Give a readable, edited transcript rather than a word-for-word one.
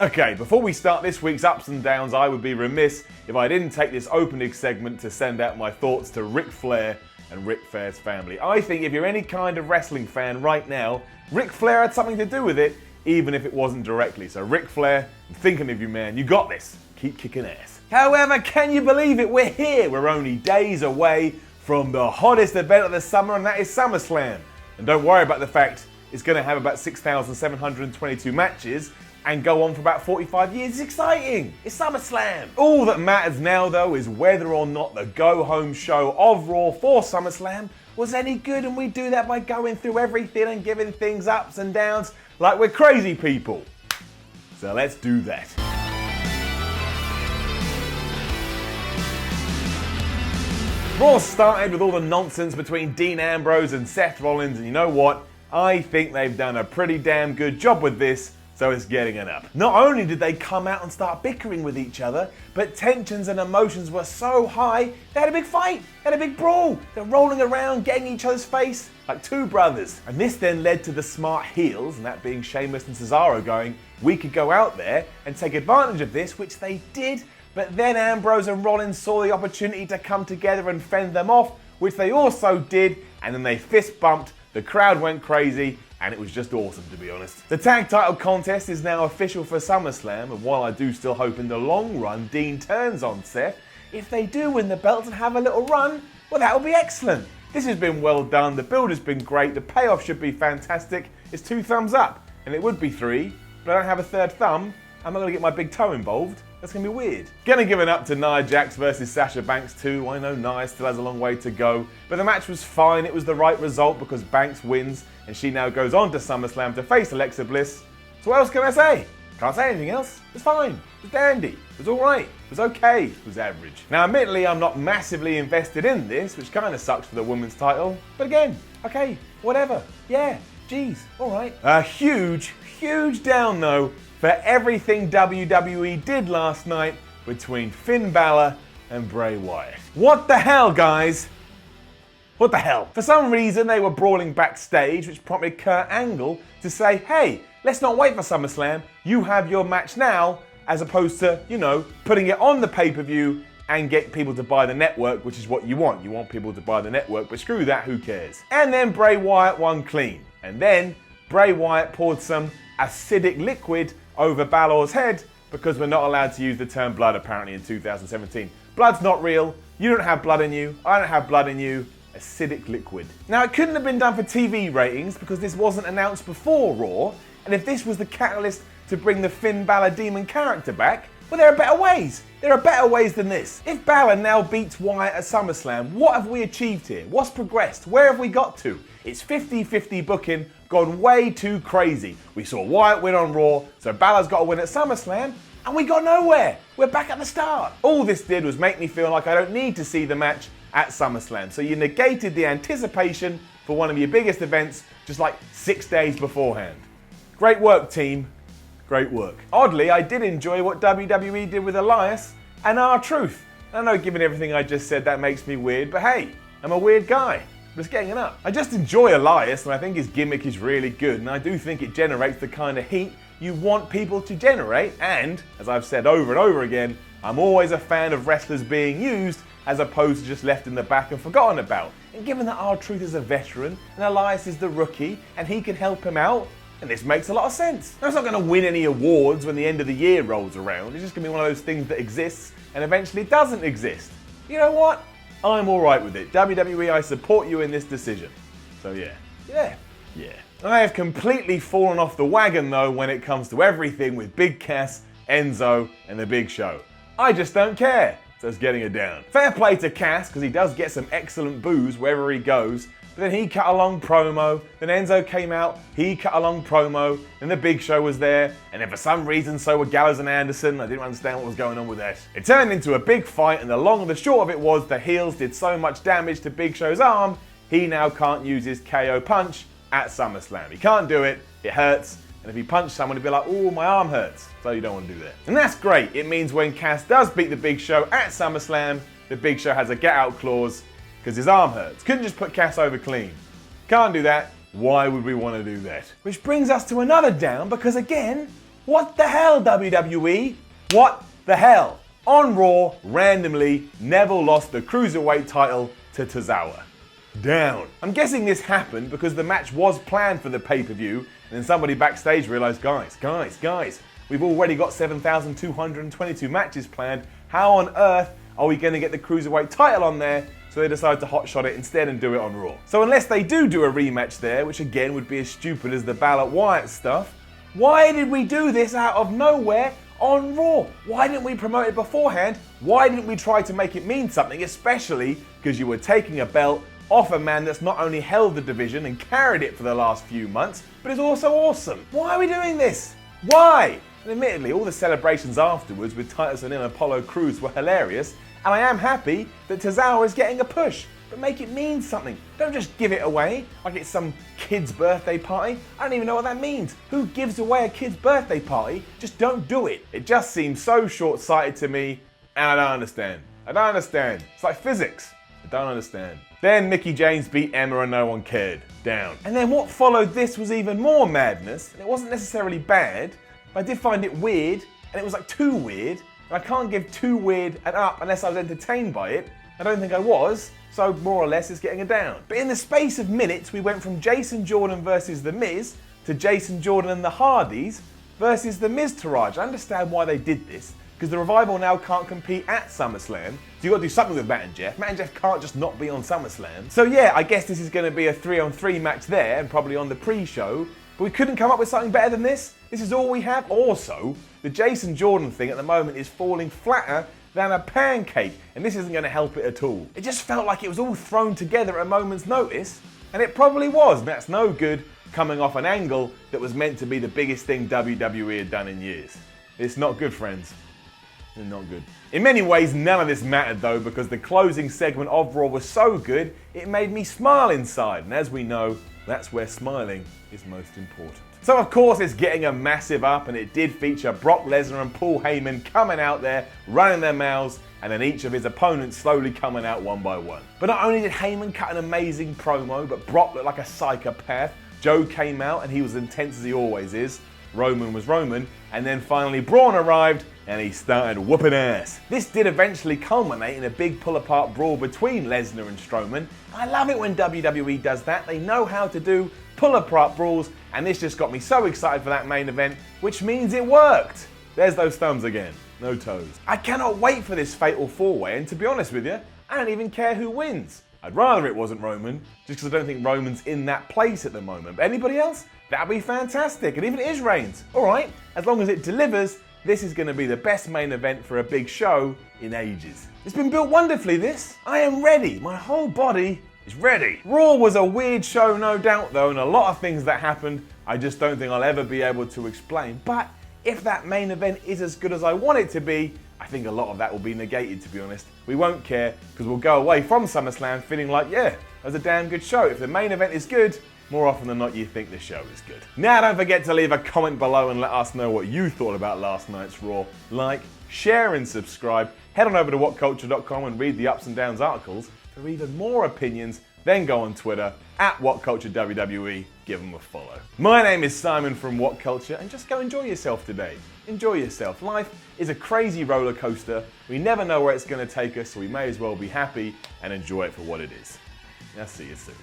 Okay, before we start this week's ups and downs, I would be remiss if I didn't take this opening segment to send out my thoughts to Ric Flair and Ric Flair's family. I think if you're any kind of wrestling fan right now, Ric Flair had something to do with it, even if it wasn't directly. So Ric Flair, I'm thinking of you, man. You got this. Keep kicking ass. However, can you believe it? We're here. We're only days away from the hottest event of the summer, and that is SummerSlam. And don't worry about the fact it's going to have about 6,722 matches and go on for about 45 years. It's exciting. It's SummerSlam. All that matters now, though, is whether or not the go-home show of Raw for SummerSlam was any good, and we do that by going through everything and giving things ups and downs like we're crazy people. So let's do that. Raw started with all the nonsense between Dean Ambrose and Seth Rollins, and you know what? I think they've done a pretty damn good job with this, so it's getting it up. Not only did they come out and start bickering with each other, but tensions and emotions were so high, they had a big fight, they had a big brawl. They're rolling around, getting each other's face like two brothers. And this then led to the smart heels, and that being Sheamus and Cesaro, going, we could go out there and take advantage of this, which they did, but then Ambrose and Rollins saw the opportunity to come together and fend them off, which they also did, and then they fist bumped, the crowd went crazy, and it was just awesome, to be honest. The tag title contest is now official for SummerSlam, and while I do still hope in the long run Dean turns on Seth, if they do win the belts and have a little run, well, that would be excellent. This has been well done, the build has been great, the payoff should be fantastic. It's 2 thumbs up, and it would be 3, but I don't have a third thumb. I'm not going to get my big toe involved. That's going to be weird. Gonna give it up to Nia Jax versus Sasha Banks too. I know Nia still has a long way to go, but the match was fine. It was the right result because Banks wins, and she now goes on to SummerSlam to face Alexa Bliss. So what else can I say? Can't say anything else. It's fine. It was dandy. It was alright. It was okay. It was average. Now, admittedly, I'm not massively invested in this, which kind of sucks for the women's title. But again, okay, whatever. Yeah, geez, alright. A huge down though for everything WWE did last night between Finn Balor and Bray Wyatt. What the hell, guys? What the hell? For some reason, they were brawling backstage, which prompted Kurt Angle to say, hey, let's not wait for SummerSlam. You have your match now, as opposed to, you know, putting it on the pay-per-view and get people to buy the network, which is what you want. You want people to buy the network, but screw that, who cares? And then Bray Wyatt won clean. And then Bray Wyatt poured some acidic liquid over Balor's head, because we're not allowed to use the term blood apparently in 2017. Blood's not real. You don't have blood in you. I don't have blood in you. Acidic liquid. Now, it couldn't have been done for TV ratings because this wasn't announced before Raw, and if this was the catalyst to bring the Finn Balor demon character back, well, there are better ways. There are better ways than this. If Balor now beats Wyatt at SummerSlam, what have we achieved here? What's progressed? Where have we got to? It's 50-50 booking gone way too crazy. We saw Wyatt win on Raw, so Balor's got to win at SummerSlam, and we got nowhere. We're back at the start. All this did was make me feel like I don't need to see the match at SummerSlam. So you negated the anticipation for one of your biggest events just like 6 days beforehand. Great work, team. Great work. Oddly, I did enjoy what WWE did with Elias and R-Truth. I know, given everything I just said, that makes me weird, but hey, I'm a weird guy. But it's getting it up. I just enjoy Elias, and I think his gimmick is really good, and I do think it generates the kind of heat you want people to generate, and, as I've said over and over again, I'm always a fan of wrestlers being used as opposed to just left in the back and forgotten about. And given that R-Truth is a veteran, and Elias is the rookie, and he can help him out, and this makes a lot of sense. Now, it's not going to win any awards when the end of the year rolls around. It's just going to be one of those things that exists and eventually doesn't exist. You know what? I'm alright with it. WWE, I support you in this decision. So yeah. I have completely fallen off the wagon though when it comes to everything with Big Cass, Enzo, and The Big Show. I just don't care. So it's getting it down. Fair play to Cass, because he does get some excellent boos wherever he goes. But then he cut a long promo, then Enzo came out, he cut a long promo, then The Big Show was there, and then for some reason so were Gallows and Anderson. I didn't understand what was going on with that. It turned into a big fight, and the long and the short of it was the heels did so much damage to Big Show's arm, he now can't use his KO punch at SummerSlam. He can't do it, it hurts, and if he punched someone he'd be like, oh, my arm hurts. So you don't want to do that. And that's great. It means when Cass does beat The Big Show at SummerSlam, The Big Show has a get out clause, because his arm hurts. Couldn't just put Cass over clean. Can't do that. Why would we want to do that? Which brings us to another down, because again, What the hell, WWE? What the hell? On Raw, randomly, Neville lost the Cruiserweight title to Tozawa. Down. I'm guessing this happened because the match was planned for the pay-per-view, and then somebody backstage realized, guys, we've already got 7,222 matches planned. How on earth are we going to get the Cruiserweight title on there? So they decided to hotshot it instead and do it on Raw. So unless they do a rematch there, which again would be as stupid as the Balor Wyatt stuff, why did we do this out of nowhere on Raw? Why didn't we promote it beforehand? Why didn't we try to make it mean something, especially because you were taking a belt off a man that's not only held the division and carried it for the last few months, but is also awesome? Why are we doing this? Why? And admittedly, all the celebrations afterwards with Titus and Apollo Crews were hilarious, and I am happy that Tozawa is getting a push. But make it mean something. Don't just give it away like it's some kid's birthday party. I don't even know what that means. Who gives away a kid's birthday party? Just don't do it. It just seems so short-sighted to me, and I don't understand. It's like physics. I don't understand. Then Mickie James beat Emma and no one cared. Down. And then what followed this was even more madness, and it wasn't necessarily bad, but I did find it weird, and it was like too weird, and I can't give too weird an up unless I was entertained by it. I don't think I was, so more or less it's getting a down. But in the space of minutes, we went from Jason Jordan versus The Miz to Jason Jordan and the Hardys versus The Miz Taraj. I understand why they did this, because the Revival now can't compete at SummerSlam, so you've got to do something with Matt and Jeff. Matt and Jeff can't just not be on SummerSlam. So yeah, I guess this is going to be a 3-on-3 match there, and probably on the pre-show, but we couldn't come up with something better than this? This is all we have? Also, the Jason Jordan thing at the moment is falling flatter than a pancake, and this isn't going to help it at all. It just felt like it was all thrown together at a moment's notice, and it probably was, and that's no good coming off an angle that was meant to be the biggest thing WWE had done in years. It's not good, friends. It's not good. In many ways, none of this mattered though, because the closing segment of Raw was so good, it made me smile inside, and as we know, that's where smiling is most important. So of course it's getting a massive up, and it did feature Brock Lesnar and Paul Heyman coming out there, running their mouths, and then each of his opponents slowly coming out one by one. But not only did Heyman cut an amazing promo, but Brock looked like a psychopath. Joe came out and he was intense as he always is. Roman was Roman, and then finally Braun arrived and he started whooping ass. This did eventually culminate in a big pull-apart brawl between Lesnar and Strowman. I love it when WWE does that. They know how to do pull-apart brawls, and this just got me so excited for that main event, which means it worked. There's those thumbs again, no toes. I cannot wait for this fatal four-way, and to be honest with you, I don't even care who wins. I'd rather it wasn't Roman, just because I don't think Roman's in that place at the moment. But anybody else? That'd be fantastic. And even it is Reigns. All right, as long as it delivers, this is going to be the best main event for a big show in ages. It's been built wonderfully, this. I am ready. My whole body is ready. Raw was a weird show, no doubt, though, and a lot of things that happened I just don't think I'll ever be able to explain. But if that main event is as good as I want it to be, I think a lot of that will be negated, to be honest. We won't care, because we'll go away from SummerSlam feeling like, yeah, that was a damn good show. If the main event is good, more often than not, you think the show is good. Now, don't forget to leave a comment below and let us know what you thought about last night's Raw. Like, share, and subscribe. Head on over to whatculture.com and read the ups and downs articles for even more opinions. Then go on Twitter, @WhatCultureWWE. Give them a follow. My name is Simon from What Culture, and just go enjoy yourself today. Enjoy yourself. Life is a crazy roller coaster. We never know where it's going to take us, so we may as well be happy and enjoy it for what it is. I'll see you soon.